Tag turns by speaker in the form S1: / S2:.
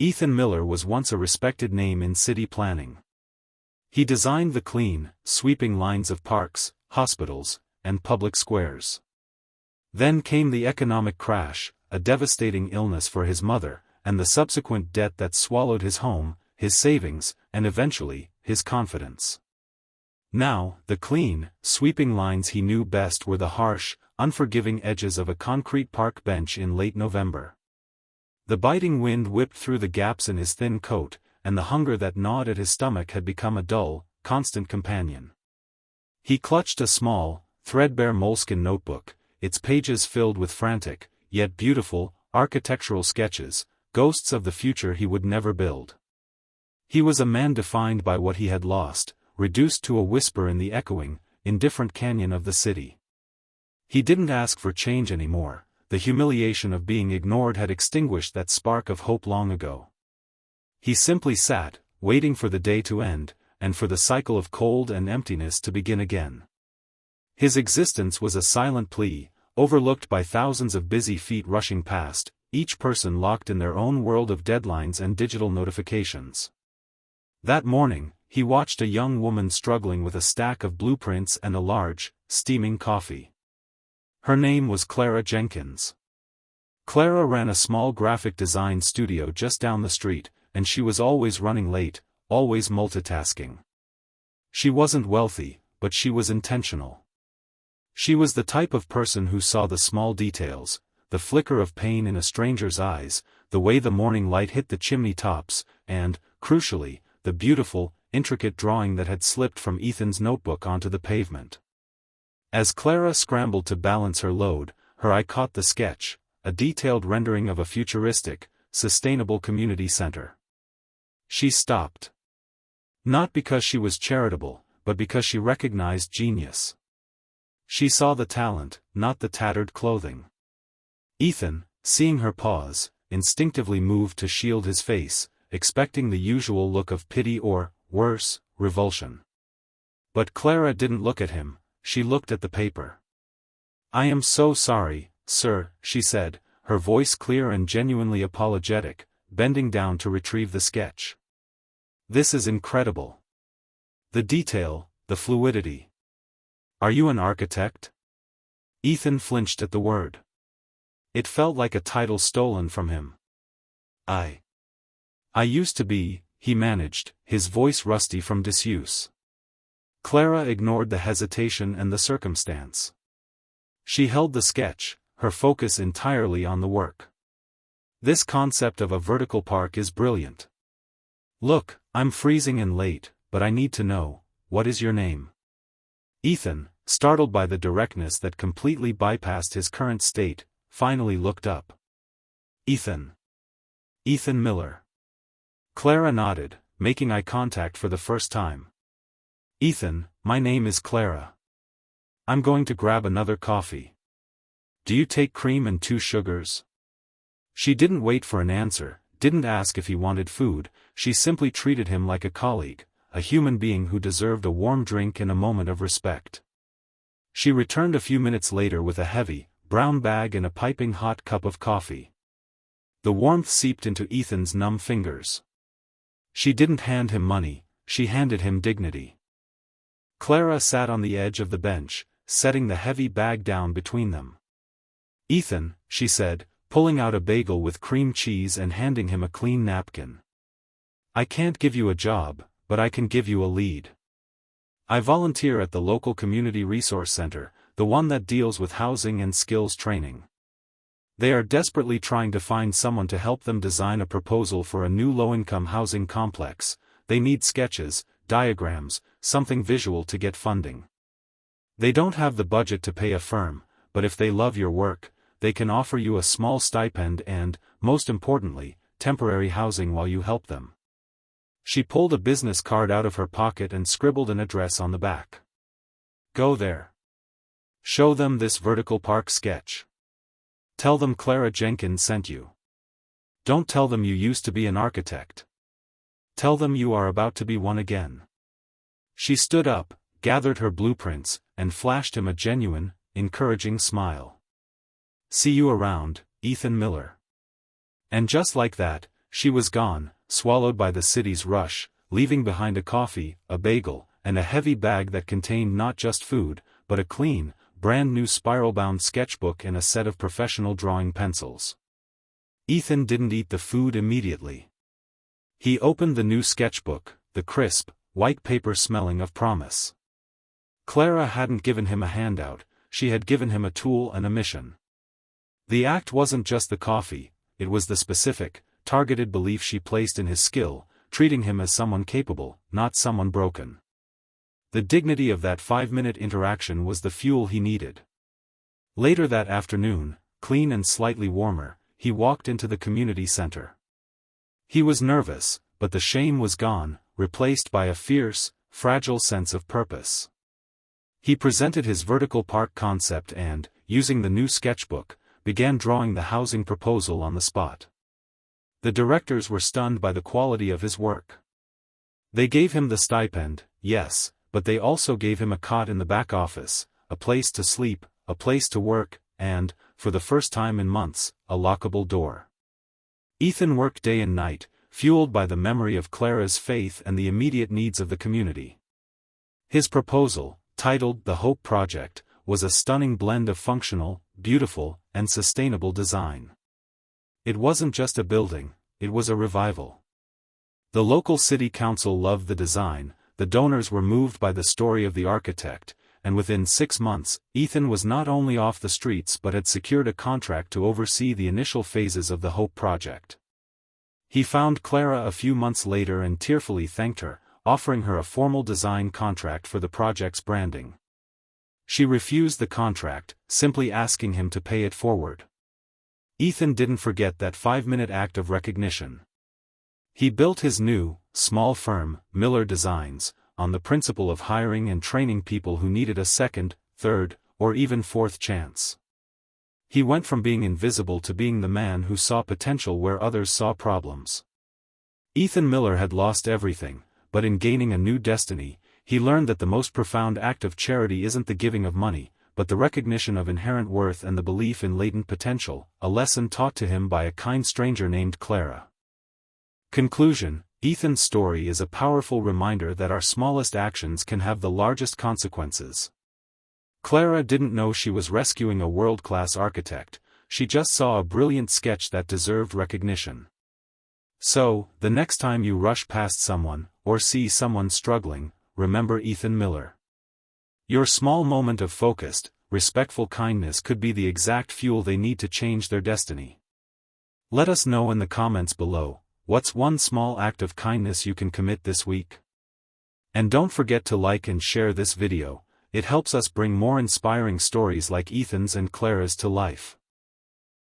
S1: Ethan Miller was once a respected name in city planning. He designed the clean, sweeping lines of parks, hospitals, and public squares. Then came the economic crash, a devastating illness for his mother, and the subsequent debt that swallowed his home, his savings, and eventually, his confidence. Now, the clean, sweeping lines he knew best were the harsh, unforgiving edges of a concrete park bench in late November. The biting wind whipped through the gaps in his thin coat, and the hunger that gnawed at his stomach had become a dull, constant companion. He clutched a small, threadbare moleskin notebook, its pages filled with frantic, yet beautiful, architectural sketches, ghosts of the future he would never build. He was a man defined by what he had lost, reduced to a whisper in the echoing, indifferent canyon of the city. He didn't ask for change anymore. The humiliation of being ignored had extinguished that spark of hope long ago. He simply sat, waiting for the day to end, and for the cycle of cold and emptiness to begin again. His existence was a silent plea, overlooked by thousands of busy feet rushing past, each person locked in their own world of deadlines and digital notifications. That morning, he watched a young woman struggling with a stack of blueprints and a large, steaming coffee. Her name was Clara Jenkins. Clara ran a small graphic design studio just down the street, and she was always running late, always multitasking. She wasn't wealthy, but she was intentional. She was the type of person who saw the small details, the flicker of pain in a stranger's eyes, the way the morning light hit the chimney tops, and, crucially, the beautiful, intricate drawing that had slipped from Ethan's notebook onto the pavement. As Clara scrambled to balance her load, her eye caught the sketch, a detailed rendering of a futuristic, sustainable community center. She stopped. Not because she was charitable, but because she recognized genius. She saw the talent, not the tattered clothing. Ethan, seeing her pause, instinctively moved to shield his face, expecting the usual look of pity or, worse, revulsion. But Clara didn't look at him. She looked at the paper. "I am so sorry, sir," she said, her voice clear and genuinely apologetic, bending down to retrieve the sketch. "This is incredible. The detail, the fluidity. Are you an architect?" Ethan flinched at the word. It felt like a title stolen from him. I used to be," he managed, his voice rusty from disuse. Clara ignored the hesitation and the circumstance. She held the sketch, her focus entirely on the work. "This concept of a vertical park is brilliant. Look, I'm freezing and late, but I need to know, what is your name?" Ethan, startled by the directness that completely bypassed his current state, finally looked up. "Ethan. Ethan Miller." Clara nodded, making eye contact for the first time. "Ethan, my name is Clara. I'm going to grab another coffee. Do you take cream and 2 sugars?" She didn't wait for an answer, didn't ask if he wanted food, she simply treated him like a colleague, a human being who deserved a warm drink and a moment of respect. She returned a few minutes later with a heavy, brown bag and a piping hot cup of coffee. The warmth seeped into Ethan's numb fingers. She didn't hand him money, she handed him dignity. Clara sat on the edge of the bench, setting the heavy bag down between them. "Ethan," she said, pulling out a bagel with cream cheese and handing him a clean napkin. "I can't give you a job, but I can give you a lead. I volunteer at the local community resource center, the one that deals with housing and skills training. They are desperately trying to find someone to help them design a proposal for a new low-income housing complex. They need sketches, diagrams, something visual to get funding. They don't have the budget to pay a firm, but if they love your work, they can offer you a small stipend and, most importantly, temporary housing while you help them." She pulled a business card out of her pocket and scribbled an address on the back. "Go there. Show them this vertical park sketch. Tell them Clara Jenkins sent you. Don't tell them you used to be an architect. Tell them you are about to be one again." She stood up, gathered her blueprints, and flashed him a genuine, encouraging smile. "See you around, Ethan Miller." And just like that, she was gone, swallowed by the city's rush, leaving behind a coffee, a bagel, and a heavy bag that contained not just food, but a clean, brand-new spiral-bound sketchbook and a set of professional drawing pencils. Ethan didn't eat the food immediately. He opened the new sketchbook, the crisp, white paper smelling of promise. Clara hadn't given him a handout, she had given him a tool and a mission. The act wasn't just the coffee, it was the specific, targeted belief she placed in his skill, treating him as someone capable, not someone broken. The dignity of that 5-minute interaction was the fuel he needed. Later that afternoon, clean and slightly warmer, he walked into the community center. He was nervous, but the shame was gone, replaced by a fierce, fragile sense of purpose. He presented his vertical park concept and, using the new sketchbook, began drawing the housing proposal on the spot. The directors were stunned by the quality of his work. They gave him the stipend, yes, but they also gave him a cot in the back office, a place to sleep, a place to work, and, for the first time in months, a lockable door. Ethan worked day and night, fueled by the memory of Clara's faith and the immediate needs of the community. His proposal, titled The Hope Project, was a stunning blend of functional, beautiful, and sustainable design. It wasn't just a building, it was a revival. The local city council loved the design, the donors were moved by the story of the architect, and within 6 months, Ethan was not only off the streets but had secured a contract to oversee the initial phases of the Hope Project. He found Clara a few months later and tearfully thanked her, offering her a formal design contract for the project's branding. She refused the contract, simply asking him to pay it forward. Ethan didn't forget that 5-minute act of recognition. He built his new, small firm, Miller Designs, on the principle of hiring and training people who needed a second, third, or even fourth chance. He went from being invisible to being the man who saw potential where others saw problems. Ethan Miller had lost everything, but in gaining a new destiny, he learned that the most profound act of charity isn't the giving of money, but the recognition of inherent worth and the belief in latent potential, a lesson taught to him by a kind stranger named Clara. Conclusion: Ethan's story is a powerful reminder that our smallest actions can have the largest consequences. Clara didn't know she was rescuing a world-class architect, she just saw a brilliant sketch that deserved recognition. So, the next time you rush past someone, or see someone struggling, remember Ethan Miller. Your small moment of focused, respectful kindness could be the exact fuel they need to change their destiny. Let us know in the comments below, what's one small act of kindness you can commit this week? And don't forget to like and share this video, it helps us bring more inspiring stories like Ethan's and Clara's to life.